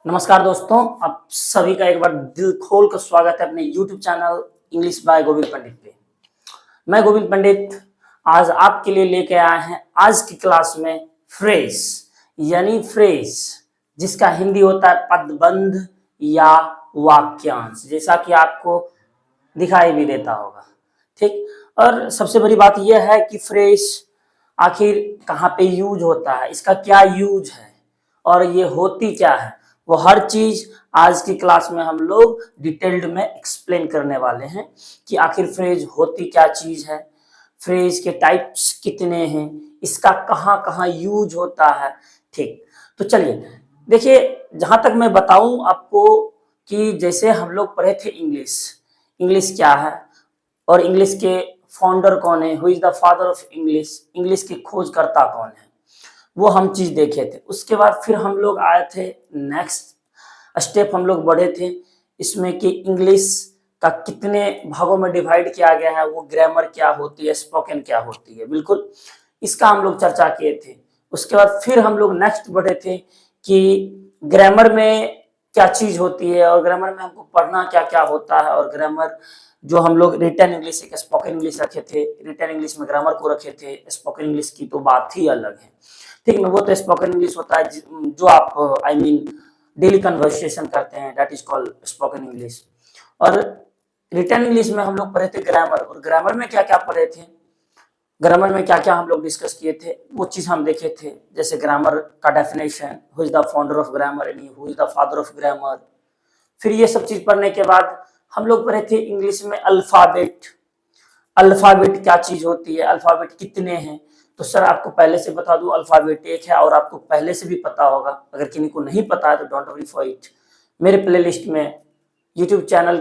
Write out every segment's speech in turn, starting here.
नमस्कार दोस्तों, आप सभी का एक बार दिल खोल कर स्वागत है अपने YouTube channel English by Govind Pandit पे। मैं गोविंद पंडित आज आपके लिए लेके आए हैं आज की क्लास में फ्रेज यानी फ्रेज जिसका हिंदी होता है पदबंध या वाक्यांश, जैसा कि आपको दिखाई भी देता होगा। ठीक, और सबसे बड़ी बात यह है कि फ्रेज आखिर कहाँ पे यूज होता है, इसका क्या यूज है और ये होती क्या है, वो हर चीज आज की क्लास में हम लोग डिटेल्ड में एक्सप्लेन करने वाले हैं कि आखिर फ्रेज होती क्या चीज है, फ्रेज के टाइप्स कितने हैं, इसका कहाँ कहाँ यूज होता है। ठीक, तो चलिए देखिए, जहां तक मैं बताऊं आपको कि जैसे हम लोग पढ़े थे इंग्लिश, इंग्लिश क्या है और इंग्लिश के फाउंडर कौन है, who is the father of English, English के खोजकर्ता कौन है, वो हम चीज देखे थे। उसके बाद फिर हम लोग आए थे नेक्स्ट स्टेप, हम लोग बढ़े थे इसमें कि इंग्लिश का कितने भागों में डिवाइड किया गया है, वो ग्रामर क्या होती है, स्पोकन क्या होती है, बिल्कुल इसका हम लोग चर्चा किए थे। उसके बाद फिर हम लोग नेक्स्ट बढ़े थे कि ग्रामर में क्या चीज होती है और ग्रामर में हमको पढ़ना क्या क्या होता है, और ग्रामर जो हम लोग रिटन इंग्लिश एक स्पोकन इंग्लिश रखे थे, रिटन इंग्लिश में ग्रामर को रखे थे, स्पोकन इंग्लिश की तो बात ही अलग है। ठीक ना, वो तो स्पोकन इंग्लिश होता है जो आप आई मीन डेली कन्वर्सेशन करते हैं, that is called spoken English. और रिटन इंग्लिश में हम लोग पढ़े थे ग्रामर, और ग्रामर में क्या क्या पढ़े थे, ग्रामर में क्या क्या हम लोग डिस्कस किए थे वो चीज हम देखे थे। जैसे ग्रामर का definition, who is the founder of grammar यानी who is the father of grammar. फिर ये सब चीज पढ़ने के बाद हम लोग पढ़े थे इंग्लिश में अल्फाबेट, अल्फाबेट क्या चीज होती है, अल्फाबेट कितने हैं। तो सर आपको पहले से बता दूं, अल्फाबेट एक है और आपको पहले से भी पता होगा, अगर किसी को नहीं पता है तो डोंट वरी फॉर इट, मेरे प्लेलिस्ट में YouTube channel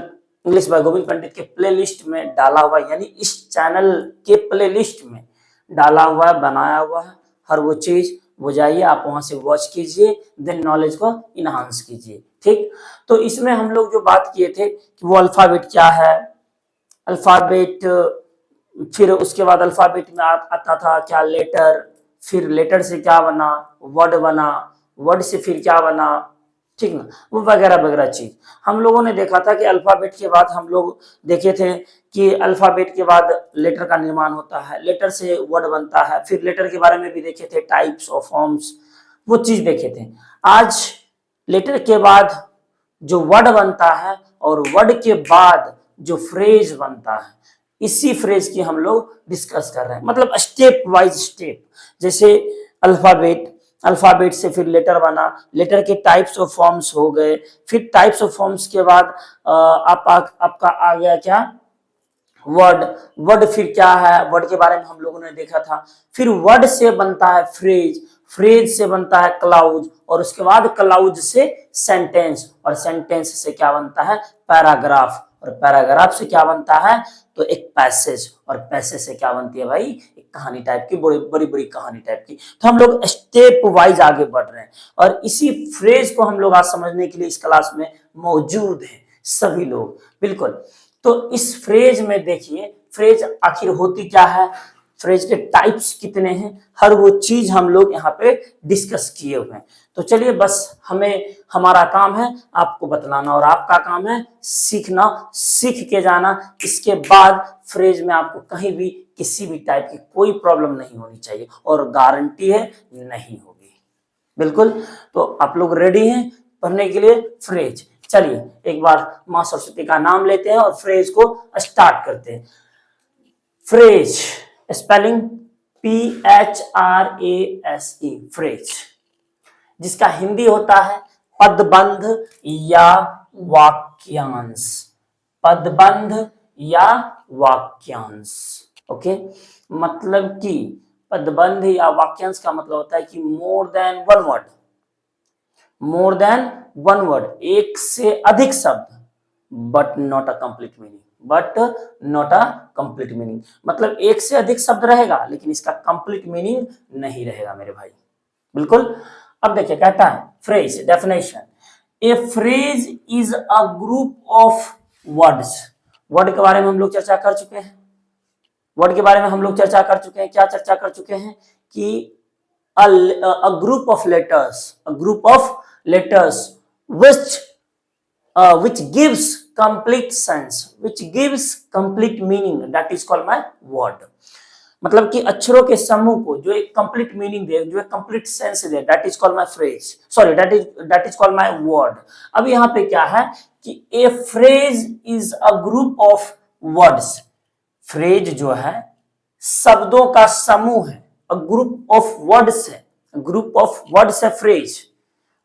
English by Govind Pandit के प्लेलिस्ट में डाला हुआ है, यानी इस चैनल के प्लेलिस्ट में डाला हुआ है, बनाया हुआ है हर वो चीज, वो जाइए आप वहां से वॉच कीजिए, देन नॉलेज को इनहांस कीजिए। ठीक, तो इसमें हम लोग जो बात किए थे कि वो अल्फाबेट क्या है, अल्फाबेट, फिर उसके बाद अल्फाबेट में आता था क्या लेटर, फिर लेटर से क्या बना, वर्ड बना, वर्ड से फिर क्या बना, ठीक ना, वो वगैरह वगैरह चीज हम लोगों ने देखा था कि अल्फाबेट के बाद हम लोग देखे थे कि अल्फाबेट के बाद लेटर का निर्माण होता है, लेटर से वर्ड बनता है, फिर लेटर के बारे में भी देखे थे, टाइप्स और फॉर्म्स, वो चीज देखे थे। आज लेटर के बाद जो वर्ड बनता है और वर्ड के बाद जो फ्रेज बनता है, इसी फ्रेज की हम लोग डिस्कस कर रहे हैं, मतलब स्टेप वाइज स्टेप। जैसे अल्फाबेट, अल्फाबेट से फिर लेटर बना, लेटर के टाइप्स ऑफ फॉर्म्स हो गए, फिर टाइप्स ऑफ फॉर्म्स के बाद आपका आ गया क्या, वर्ड, वर्ड फिर क्या है, वर्ड के बारे में हम लोगों ने देखा था। फिर वर्ड से बनता है फ्रेज, फ्रेज से बनता है क्लाउज, और उसके बाद क्लाउज से सेंटेंस, और सेंटेंस से क्या बनता है, पैराग्राफ, और पैराग्राफ से क्या बनता है तो एक पैसेज, और पैसेज से क्या बनती है भाई, एक कहानी टाइप की, बड़ी बड़ी बड़ी कहानी टाइप की। तो हम लोग स्टेप वाइज आगे बढ़ रहे हैं और इसी फ्रेज को हम लोग आज समझने के लिए इस क्लास में मौजूद हैं सभी लोग, बिल्कुल। तो इस फ्रेज में देखिए, फ्रेज आखिर होती क्या है, फ्रेज के टाइप्स कितने हैं, हर वो चीज हम लोग यहाँ पे डिस्कस किए हुए हैं। तो चलिए, बस हमें, हमारा काम है आपको बतलाना और आपका काम है सीखना, सीख के जाना। इसके बाद फ्रेज में आपको कहीं भी किसी भी टाइप की कोई प्रॉब्लम नहीं होनी चाहिए, और गारंटी है नहीं होगी, बिल्कुल। तो आप लोग रेडी हैं पढ़ने के लिए फ्रेज? चलिए एक बार मां सरस्वती का नाम लेते हैं और फ्रेज को स्टार्ट करते हैं। फ्रेज स्पेलिंग PHRASE, फ्रेज, जिसका हिंदी होता है पदबंध या वाक्यांश, पदबंध या वाक्यांश। ओके, मतलब कि पदबंध या वाक्यांश का मतलब होता है कि मोर than one word, more than one word, एक से अधिक शब्द, but not a complete meaning, but not a complete meaning, मतलब एक से अधिक शब्द रहेगा लेकिन इसका कंप्लीट मीनिंग नहीं रहेगा मेरे भाई, बिल्कुल। अब देखिए कहता है phrase definition, A phrase is a group of words, word के बारे में हम लोग चर्चा कर चुके हैं, वर्ड के बारे में हम लोग चर्चा कर चुके हैं, क्या चर्चा कर चुके हैं कि a group of letters, a group of letters which which gives complete sense, which gives complete meaning, that is called my word। मतलब कि अक्षरों के समूह को जो एक कंप्लीट मीनिंग दे, जो एक complete sense they, that is called my phrase, sorry that is called my word. अब यहाँ पे क्या है कि ए phrase is a group of words. Phrase जो है शब्दों का समूह है, अ ग्रुप ऑफ वर्ड्स है, ग्रुप ऑफ वर्ड्स है phrase.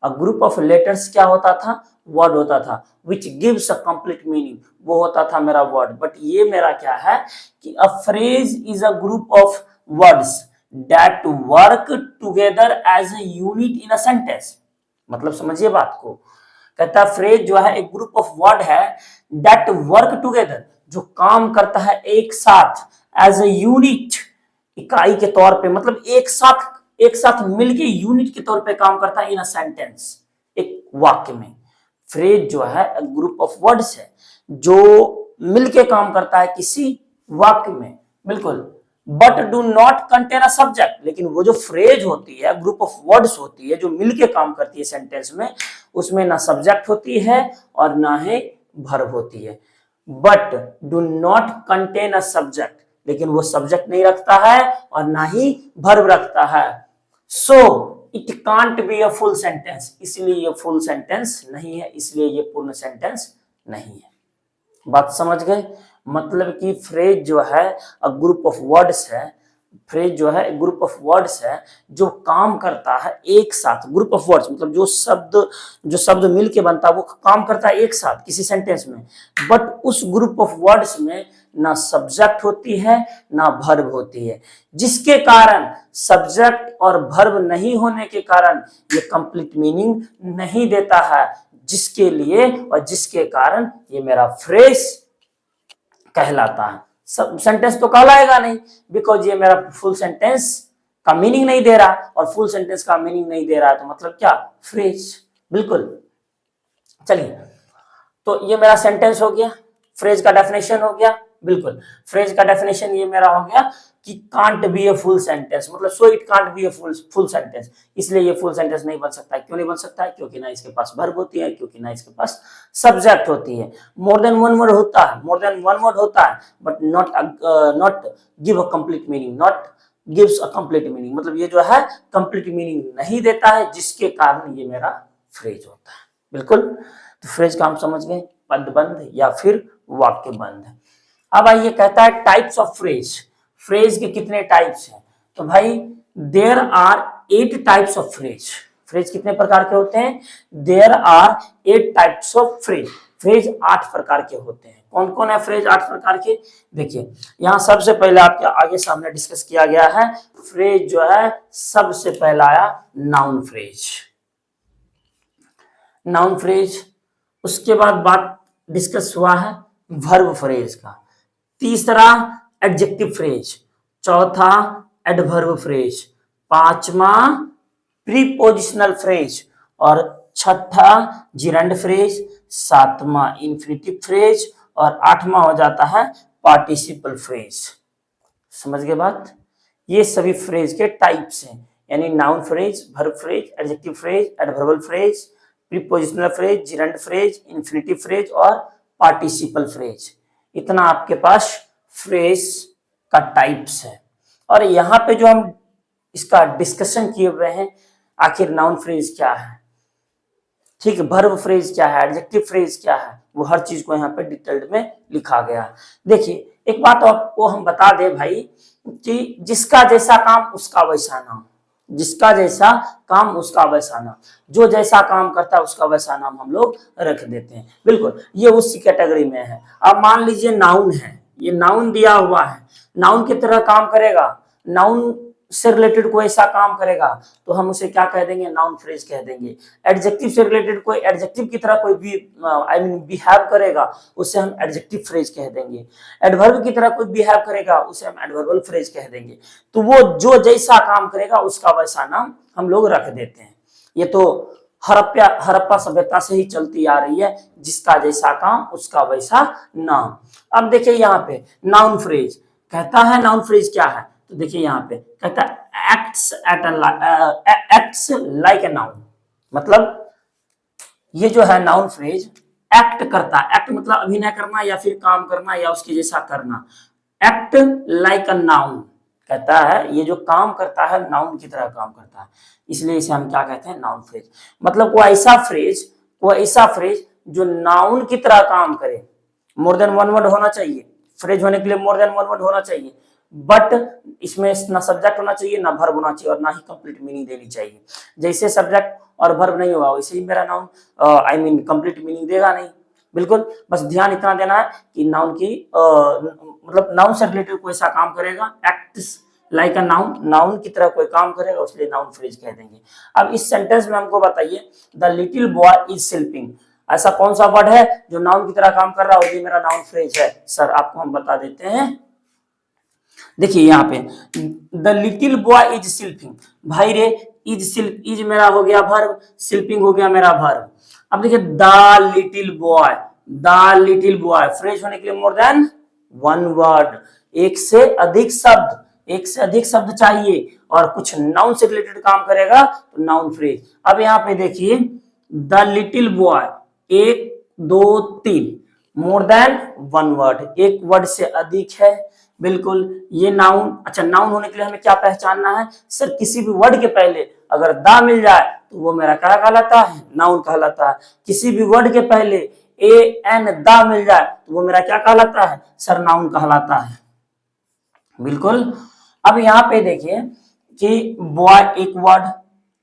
A group of letters क्या होता था, वर्ड होता था, which gives a complete meaning, वो होता था मेरा वर्ड। बट ये मेरा क्या है कि a phrase is a group of words that work together as a unit in a sentence. मतलब समझिए बात को, कहता है फ्रेज जो है एक ग्रुप ऑफ वर्ड है दैट वर्क टुगेदर, जो काम करता है एक साथ, एज अ यूनिट, इकाई के तौर पे, मतलब एक साथ मिलके यूनिट के तौर पे काम करता है इन अ सेंटेंस, एक वाक्य में। फ्रेज जो है ग्रुप ऑफ वर्ड्स है जो मिलके काम करता है किसी वाक्य में, बिल्कुल। But do not contain a subject, लेकिन वो जो फ्रेज होती है, ग्रुप ऑफ वर्ड्स होती है जो मिलके काम करती है सेंटेंस में, उसमें ना सब्जेक्ट होती है और ना ही वर्ब होती है। But do not contain a subject, लेकिन वो सब्जेक्ट नहीं रखता है और ना ही वर्ब रखता है। सो it can't be a full sentence, इसलिए ये फुल सेंटेंस नहीं है, इसलिए ये पूर्ण सेंटेंस नहीं है। बात समझ गए? मतलब कि फ्रेज जो है अ ग्रुप ऑफ वर्ड्स है, फ्रेज जो है ग्रुप ऑफ वर्ड्स है जो काम करता है एक साथ। ग्रुप ऑफ वर्ड्स मतलब जो शब्द मिलके बनता है वो काम करता है एक साथ किसी सेंटेंस में। बट उस ग्रुप ऑफ वर्ड्स में ना सब्जेक्ट होती है ना वर्ब होती है, जिसके कारण सब्जेक्ट और वर्ब नहीं होने के कारण ये कंप्लीट मीनिंग नहीं देता है, जिसके लिए और जिसके कारण ये मेरा फ्रेज कहलाता है। सब सेंटेंस तो कहलाएगा नहीं, बिकॉज ये मेरा फुल सेंटेंस का मीनिंग नहीं दे रहा, और फुल सेंटेंस का मीनिंग नहीं दे रहा है तो मतलब क्या, फ्रेज। बिल्कुल। चलिए, तो ये मेरा सेंटेंस हो गया, फ्रेज का डेफिनेशन हो गया। बिल्कुल, फ्रेज का डेफिनेशन ये मेरा हो गया कि can't be a full sentence, मतलब so it can't be a full sentence, इसलिए ये फुल सेंटेंस नहीं बन सकता है। क्यों नहीं बन सकता है? क्योंकि ना इसके पास वर्ब होती है, क्योंकि ना इसके पास सब्जेक्ट होती है। मोर देन वन वर्ड होता है, मोर देन वन वर्ड होता है, but not give a complete meaning, not gives a complete meaning, मतलब ये जो है कंप्लीट मीनिंग नहीं देता है, जिसके कारण ये मेरा फ्रेज होता है। बिल्कुल, तो फ्रेज का हम समझ गए, पदबंध या फिर वाक्य बंध। अब आइए, कहता है टाइप्स ऑफ फ्रेज, फ्रेज के कितने टाइप्स हैं? तो भाई there are 8 types of phrase. Phrase कितने प्रकार के होते हैं? There are 8 types of phrase. Phrase 8 प्रकार के होते हैं। कौन कौन है फ्रेज 8 प्रकार के? देखिए, यहाँ सबसे पहले आपके आगे सामने डिस्कस किया गया है, फ्रेज जो है सबसे पहला आया नाउन फ्रेज, नाउन फ्रेज। उसके बाद बात डिस्कस हुआ है वर्ब फ्रेज का, तीसरा एडजेक्टिव फ्रेज, चौथा एडवर्ब फ्रेज, पांचवा प्रीपोजिशनल फ्रेज, और छठा जिरंड फ्रेज, सातवां इंफिनिटिव फ्रेज, और आठवां हो जाता है पार्टिसिपल फ्रेज। समझ गए बात? ये सभी फ्रेज के टाइप्स हैं, यानी noun phrase, verb phrase, adjective phrase, adverbial phrase, prepositional phrase, gerund phrase, infinitive phrase और पार्टिसिपल फ्रेज। इतना आपके पास फ्रेज का टाइप्स है। और यहाँ पे जो हम इसका डिस्कशन किए हुए हैं, आखिर नाउन फ्रेज क्या है, ठीक है, वर्ब फ्रेज क्या है, एडजेक्टिव फ्रेज क्या है, वो हर चीज को यहाँ पे डिटेल्ड में लिखा गया है। देखिए, एक बात आपको हम बता दें भाई, कि जिसका जैसा काम उसका वैसा नाम, जिसका जैसा काम उसका वैसा नाम, जो जैसा काम करता है उसका वैसा नाम हम लोग रख देते हैं। बिल्कुल, ये उसी कैटेगरी में है। अब मान लीजिए नाउन है, ये नाउन दिया हुआ है, नाउन की तरह काम करेगा, नाउन से रिलेटेड कोई ऐसा काम करेगा तो हम उसे क्या कह देंगे, नाउन फ्रेज कह देंगे। एडजेक्टिव से रिलेटेड कोई एडजेक्टिव की तरह कोई भी बिहेव करेगा, उसे हम एडजेक्टिव फ्रेज कह देंगे। एडवर्ब की तरह कोई बिहेव करेगा, उसे हम एडवर्बल फ्रेज कह देंगे। तो वो जो जैसा काम करेगा उसका वैसा नाम हम लोग रख देते हैं। ये तो हड़प्पा सभ्यता से ही चलती आ रही है, जिसका जैसा काम उसका वैसा नाम। अब देखिए यहाँ पे नाउन फ्रेज कहता है, नाउन फ्रेज क्या है? तो देखिए यहाँ पे कहता है एक्ट्स लाइक ए नाउन, मतलब ये जो है नाउन फ्रेज एक्ट करता है, एक्ट मतलब अभिनय करना या फिर काम करना या उसके जैसा करना, एक्ट लाइक अ नाउन कहता है, ये जो काम करता है नाउन की तरह काम करता है, इसलिए इसे हम क्या कहते हैं, नाउन फ्रेज। मतलब कोई ऐसा फ्रेज जो नाउन की तरह काम करे, मोर देन वन वर्ड होना चाहिए, फ्रेज होने के लिए मोर देन वन वर्ड होना चाहिए, बट इसमें ना सब्जेक्ट होना चाहिए ना वर्ब होना चाहिए और ना ही कंप्लीट मीनिंग देनी चाहिए। जैसे सब्जेक्ट और वर्ब नहीं होगा वैसे ही मेरा noun I mean complete meaning देगा नहीं। बिल्कुल, बस ध्यान इतना देना है कि नाउन की मतलब नाउन से रिलेटेड कोई ऐसा काम करेगा, एक्ट्स लाइक अ नाउन, नाउन की तरह कोई काम करेगा उसलिए नाउन फ्रेज कह देंगे। अब इस सेंटेंस में हमको बताइए, the little boy is sleeping, ऐसा कौन सा वर्ड है जो नाउन की तरह काम कर रहा है और ये मेरा नाउन फ्रेज है? सर आपको हम बता देते हैं, देखिए यहाँ पे the little boy is sleeping, भाई रे इज मेरा हो गया वर्ब, स्लीपिंग हो गया मेरा वर्ब। अब देखिए द लिटिल बॉय फ्रेज होने के लिए मोर देन वन वर्ड, एक से अधिक शब्द चाहिए और कुछ नाउन से रिलेटेड काम करेगा तो नाउन फ्रेज। अब यहाँ पे देखिए द लिटिल बॉय, एक दो तीन, मोर देन वन वर्ड, एक वर्ड से अधिक है। बिल्कुल, ये नाउन, अच्छा नाउन होने के लिए हमें क्या पहचानना है? सर किसी भी वर्ड के पहले अगर दा मिल जाए तो वो मेरा क्या कहलाता है? नाउन कहलाता है। किसी भी वर्ड के पहले ए एन दा मिल जाए तो वो मेरा क्या कहलाता है? सर नाउन कहलाता है। बिल्कुल, अब यहाँ पे देखिए कि बॉय एक वर्ड,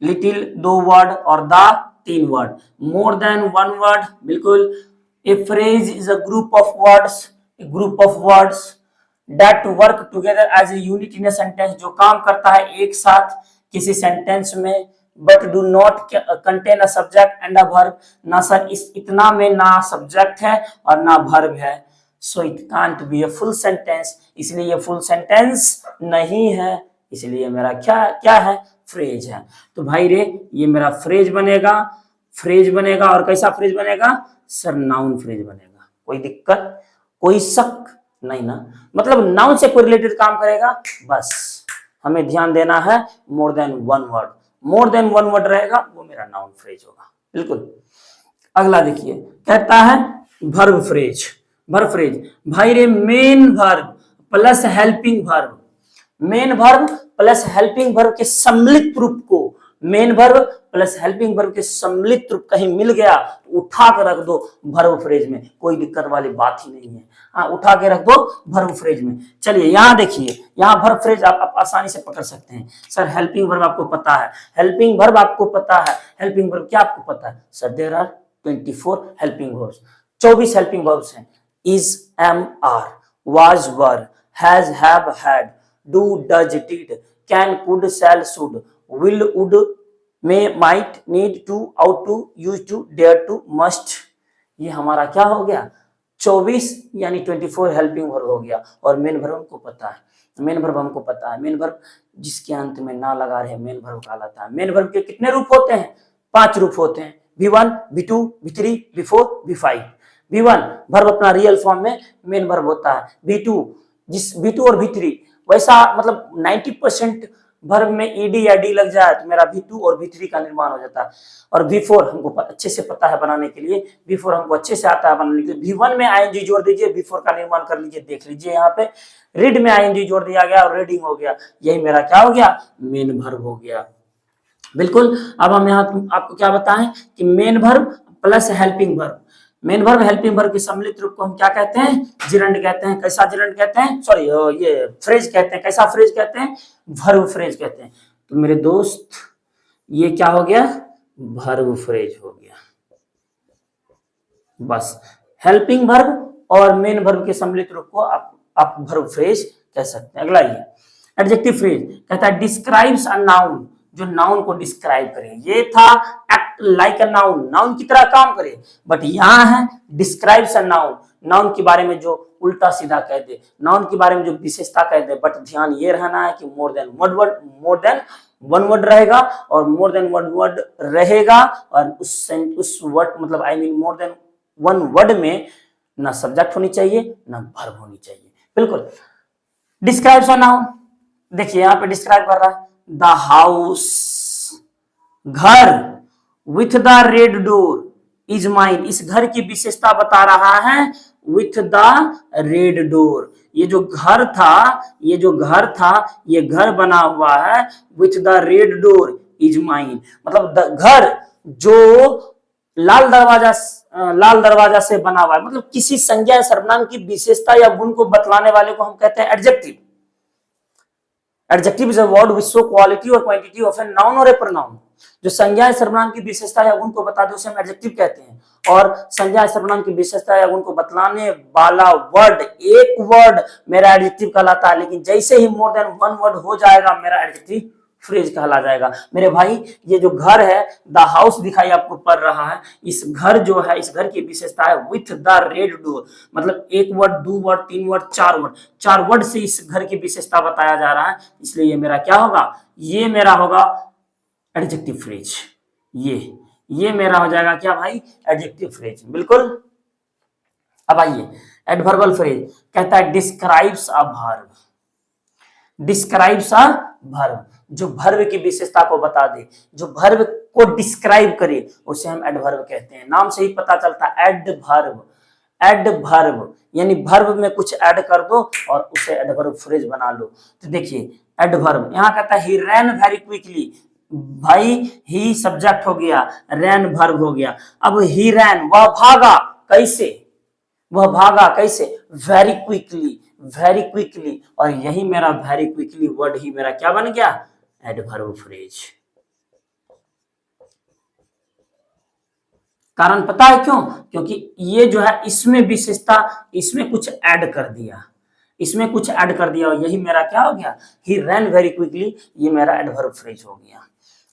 लिटिल दो वर्ड और दा तीन word, more than one word. बिल्कुल, a phrase is a group of words that work together as a unit in a sentence, जो काम करता है एक साथ किसी सेंटेंस में, but do not contain a subject and a verb, ना सर इस इतना में ना सब्जेक्ट है और ना वर्ब है, so it can't be a full sentence, इसलिए ये फुल सेंटेंस नहीं है, इसलिए मेरा क्या है? फ्रेज है। तो भाई रे ये मेरा फ्रेज बनेगा और कैसा फ्रेज बनेगा? सर नाउन फ्रेज बनेगा। कोई दिक्कत, कोई शक नहीं ना? मतलब नाउन से कोई रिलेटेड काम करेगा, बस हमें ध्यान देना है, मोर देन वन वर्ड रहेगा वो मेरा नाउन फ्रेज होगा। बिल्कुल, अगला देखिए कहता है वर्ब फ्रेज। भाई रे main verb plus helping verb के सम्मिलित रूप को, main verb plus helping verb के सम्मिलित रूप कहीं मिल गया तो उठा कर रख दो वर्ब फ्रेज में, कोई दिक्कत वाली बात ही नहीं है। हाँ, उठा के रख दो वर्ब फ्रेज में। चलिए यहाँ देखिए, यहाँ वर्ब फ्रेज आप आसानी से पकड़ सकते हैं। सर हेल्पिंग वर्ब आपको पता है, हेल्पिंग वर्ब क्या आपको पता है? Sir there are 24 helping verbs, 24 helping verbs हैं। Is, am, are, was, were, has, have, had, do, does, did, can, could, shall, should, will, would, may, might, need to, ought to, used to, dare to, must, ये हमारा क्या हो गया? 24 यानी 24 helping verb हो गया। और मेन वर्ब हमको पता है, मेन वर्ब जिसके अंत में ना लगा रहे मेन वर्ब कहलाता है। मेन वर्ब के कितने रूप होते हैं? 5 रूप होते हैं, V1, V2, V3, V4, V5। V1 verb अपना रियल फॉर्म में मेन वर्ब होता है। V2 और V3 वैसा मतलब 90% वर्ब में ईडी या डी लग जाए तो मेरा V2 और V3 का निर्माण हो जाता है। और V4 हमको अच्छे से पता है बनाने के लिए, V4 हमको अच्छे से आता है बनाने के लिए। V1 में आईएनजी जोड़ दीजिए, V4 का निर्माण कर लीजिए। देख लीजिए यहाँ पे रीड में आईएनजी जोड़ दिया गया और रीडिंग हो गया, यही मेरा क्या हो गया? मेन वर्ब हो गया। बिल्कुल, अब हम यहाँ आपको क्या बताएं कि main verb plus helping verb, main verb helping verb के सम्मिलित रूप को हम क्या कहते हैं? जिरंड कहते हैं। कैसा जिरंड कहते हैं? सॉरी, ये फ्रेज कहते हैं। कैसा फ्रेज कहते हैं? वर्ब फ्रेज कहते हैं। तो मेरे दोस्त ये क्या हो गया? वर्ब फ्रेज हो गया। बस हेल्पिंग वर्ब और मेन वर्ब के सम्मिलित रूप को आप वर्ब फ्रेज कह सकते हैं। अगला ये एडजेक्टिव फ्रेज कहता है डिस्क्राइब्स अ नाउन, जो नाउन को डिस्क्राइब करे। ये था एक्ट लाइक अ नाउन, नाउन की तरह काम करे, बट यहाँ है डिस्क्राइब्स अ नाउन, नाउन के बारे में जो उल्टा सीधा कह दे, नाउन के बारे में जो विशेषता कह दे। बट ध्यान ये रहना है कि मोर देन वन वर्ड रहेगा, और मोर देन वन वर्ड रहेगा और उस वर्ड मतलब I mean more than one word में ना सब्जेक्ट होनी चाहिए ना वर्ब होनी चाहिए। बिल्कुल, डिस्क्राइब्स अ नाउन, देखिए यहाँ पे डिस्क्राइब कर रहा है द हाउस, घर, with the red door, is mine, इस घर की विशेषता बता रहा है विथ द रेड डोर। ये जो घर था ये घर बना हुआ है with the red door is mine, मतलब घर जो लाल दरवाजा से बना हुआ है, मतलब किसी संज्ञा या सर्वनाम की विशेषता या गुण को बतलाने वाले को हम कहते हैं adjective. Adjective is a word which show quality और क्वांटिटी ऑफ ए नाउन और ए प्रोनाउन। जो संज्ञा या सर्वनाम की विशेषता या गुण को बता दे उसे हम एडजेक्टिव कहते हैं, और संज्ञा या सर्वनाम की विशेषता या गुण को बतलाने वाला वर्ड, एक वर्ड मेरा एडजेक्टिव कहलाता है, लेकिन जैसे ही मोर देन वन वर्ड हो जाएगा मेरा एडजेक्टिव फ्रेज कहला जाएगा। मेरे भाई ये जो घर है, द हाउस दिखाई आपको पड़ रहा है, इस घर जो है, इस घर की विशेषता है विथ द रेड डोर, मतलब एक वर्ड, दो वर्ड, तीन वर्ड, चार वर्ड से इस घर की विशेषता बताया जा रहा है, इसलिए ये मेरा क्या होगा, ये मेरा होगा एडजेक्टिव फ्रेज। ये मेरा हो जाएगा क्या भाई, एडजेक्टिव फ्रेज, बिल्कुल। अब आइए एडवर्बल फ्रेज, कहता है describes a verb, describes a verb, जो वर्ब की विशेषता को बता दे, जो वर्ब को डिस्क्राइब करे उसे हम एडवर्ब कहते हैं। नाम से ही पता चलता है एडवर्ब, एडवर्ब यानी वर्ब में कुछ ऐड कर दो और उसे एडवर्ब फ्रेज बना लो। तो देखिए एडवर्ब यहाँ कहता है ही रैन वेरी क्विकली, भाई ही सब्जेक्ट हो गया, रैन वर्ब हो गया। अब ही रैन, वह भागा, कैसे, वह भागा कैसे, वेरी क्विकली, वेरी क्विकली, और यही मेरा वेरी क्विकली वर्ड ही मेरा क्या बन गया, एडवर्ब फ्रेज। कारण पता है क्यों, क्योंकि ये जो है इसमें विशेषता, इसमें कुछ ऐड कर दिया, इसमें कुछ ऐड कर दिया, और यही मेरा क्या हो गया, ही रैन वेरी क्विकली, ये मेरा एडवर्ब फ्रेज हो गया।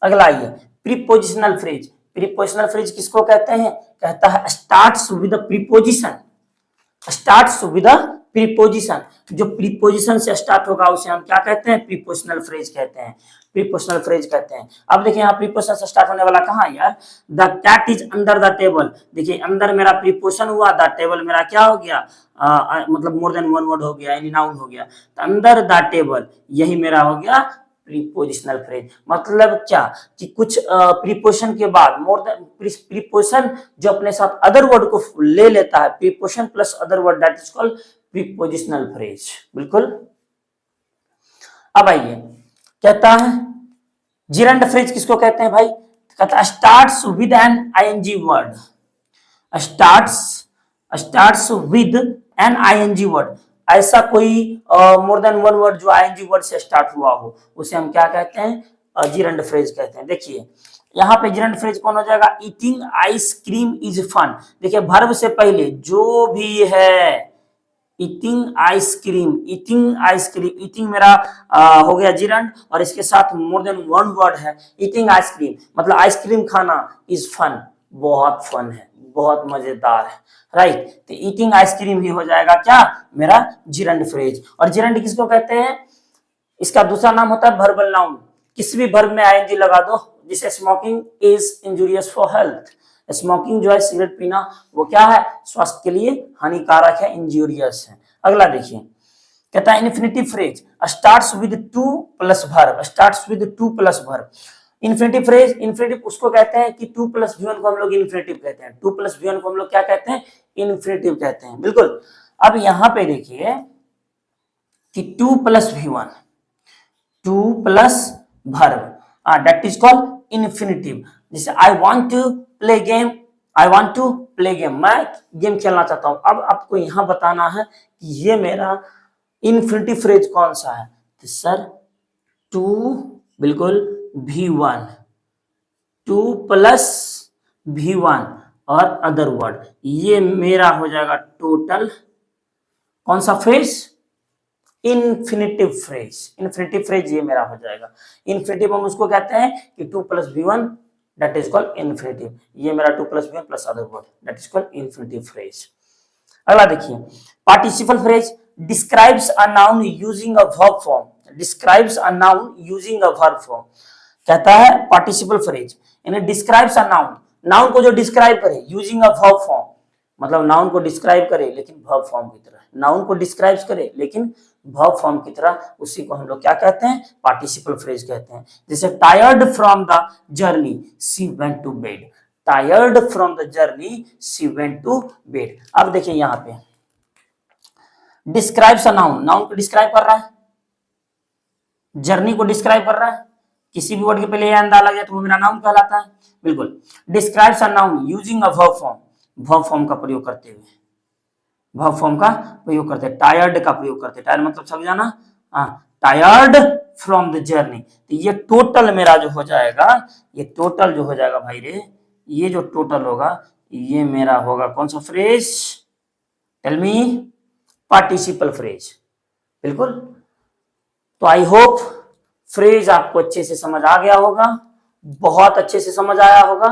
अगला आइए प्रीपोजिशनल फ्रेज। प्रीपोजिशनल फ्रेज किसको कहते हैं, कहता है starts with a preposition, starts with a preposition, जो प्रीपोजिशन से स्टार्ट होगा उसे हम क्या कहते हैं, प्रीपोजिशनल फ्रेज कहते हैं, प्रीपोजिशनल फ्रेज कहते हैं। अब देखिए यहाँ प्रीपोजिशन से स्टार्ट होने वाला कहाँ है यार, the cat is under the table, देखिए अंदर मेरा प्रीपोजिशन हुआ, द टेबल मेरा क्या हो गया, मतलब मोर देन वन वर्ड हो गया, यानी नाउन हो गया, तो अंदर द टेबल यही मेरा हो गया प्रीपोजिशनल फ्रेज। मतलब क्या कि कुछ प्रीपोजिशन के बाद मोर देन प्रीपोजिशन जो अपने साथ अदर वर्ड को ले लेता है, preposition plus other word, that is called prepositional phrase, बिल्कुल। अब आइए कहता है जिरंड फ्रेज किसको कहते हैं भाई, कहता है starts with an ING word, starts with an ING word, ऐसा कोई मोर देन वन वर्ड जो आईएनजी वर्ड से स्टार्ट हुआ हो उसे हम क्या कहते हैं, जिरंड फ्रेज कहते हैं। देखिए यहाँ पे जिरंड फ्रेज कौन हो जाएगा, ईटिंग आइसक्रीम इज फन, देखिए वर्ब से पहले जो भी है, eating ice cream, eating ice cream, eating मेरा हो गया जिरंड, और इसके साथ मोर देन वन वर्ड है, ईटिंग आइसक्रीम मतलब आइसक्रीम खाना, इज फन बहुत फन है, बहुत मजेदार है, राइट। तो ईटिंग आइसक्रीम ही हो जाएगा क्या, मेरा जिरंड फ्रेज। और जिरंड किसको कहते हैं, इसका दूसरा नाम होता है वर्बल नाउन, किसी भी वर्ब में आईएनजी लगा दो, जिसे smoking is injurious for health, smoking जो है सिगरेट पीना वो क्या है, स्वास्थ्य के लिए हानिकारक है, इंजूरियस है। अगला देखिए कहता है infinitive phrase, starts with two plus verb, starts with two plus verb. Infinitive phrase, infinitive उसको कहते हैं कि टू प्लस वी वन को हम लोग इन्फिनिटिव कहते हैं, टू प्लस वी वन को हम लोग क्या कहते हैं, इन्फिनिटिव कहते हैं, बिल्कुल। अब यहां पे देखिए कि to plus V one, to plus verb, that is called infinitive. जैसे I want to play game, I want to play game, मैं गेम खेलना चाहता हूं। अब आपको यहां बताना है कि ये मेरा इन्फिनिटिव फ्रेज कौन सा है, तो सर टू, बिल्कुल भी वन, टू प्लस भी वन और अदर वर्ड, ये मेरा हो जाएगा टोटल कौन सा phrase, infinitive phrase. Infinitive phrase ये मेरा हो जाएगा। इन्फिनिटिव हम उसको कहते हैं कि to plus V one, that is called infinitive, ये मेरा to plus V one plus other word, that is called infinitive phrase. अगला देखिए participle phrase, describes a noun using a verb form, describes a noun using a verb form, कहता है participle phrase यानी describes a noun, noun को जो describe करे using a verb form, मतलब noun को डिस्क्राइब करे लेकिन वर्ब फॉर्म की तरह, नाउन को डिस्क्राइब करे लेकिन वर्ब फॉर्म की तरह, उसी को हम लोग क्या कहते हैं, पार्टिसिपल फ्रेज कहते हैं। जैसे tired from the journey she went to bed, tired from the journey she went to bed. अब देखिए यहाँ पे डिस्क्राइब्स अ नाउन, नाउन को डिस्क्राइब कर रहा है, जर्नी को डिस्क्राइब कर रहा है। किसी भी वर्ड के पहले एन डाला गया तो वो मेरा नाउन कहलाता है। बिल्कुल, describes a noun using a verb form, verb form का प्रयोग करते हुए, वर्ब फॉर्म का प्रयोग करते हैं, टायर्ड का प्रयोग करते हैं, टायर्ड मतलब समझा ना, टायर्ड फ्रॉम द जर्नी। तो ये टोटल मेरा जो हो जाएगा, ये टोटल जो हो जाएगा भाई रे, ये जो टोटल होगा ये मेरा होगा कौन सा phrase, tell me, participle phrase. बिल्कुल, तो आई होप फ्रेज आपको अच्छे से समझ आ गया होगा, बहुत अच्छे से समझ आया होगा,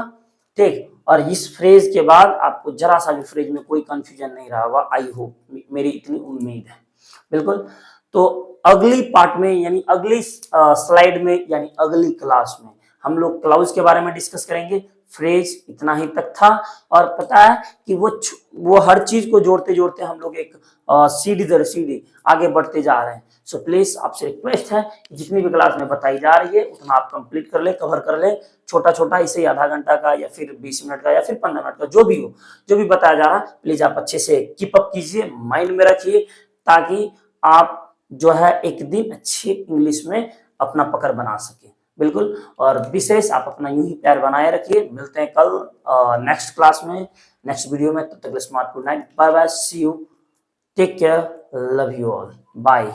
ठीक। और इस फ्रेज के बाद आपको जरा सा भी फ्रेज में कोई कंफ्यूजन नहीं रहा होगा, आई होप, मेरी इतनी उम्मीद है। बिल्कुल, तो अगली पार्ट में यानी अगली स्लाइड में यानी अगली क्लास में हम लोग क्लाउज के बारे में डिस्कस करेंगे। फ्रेज इतना ही तक था, और पता है कि वो हर चीज को जोड़ते जोड़ते हम लोग एक सीढ़ी दर सीढ़ी आगे बढ़ते जा रहे हैं। सो प्लीज आपसे रिक्वेस्ट है कि जितनी भी क्लास में बताई जा रही है उतना आप कंप्लीट कर ले, कवर कर ले, छोटा छोटा, इसे आधा घंटा का या फिर 20 मिनट का या फिर 15 मिनट का, जो भी हो, जो भी बताया जा रहा है, प्लीज आप अच्छे से कीप अप कीजिए, माइंड में रखिए, ताकि आप जो है एक दिन अच्छी इंग्लिश में अपना पकड़ बना सके। बिल्कुल, और विशेष आप अपना यूं ही प्यार बनाए रखिए। मिलते हैं कल नेक्स्ट क्लास में, नेक्स्ट वीडियो में। तब तक smart good night, bye bye, see you, take care, love you all, bye.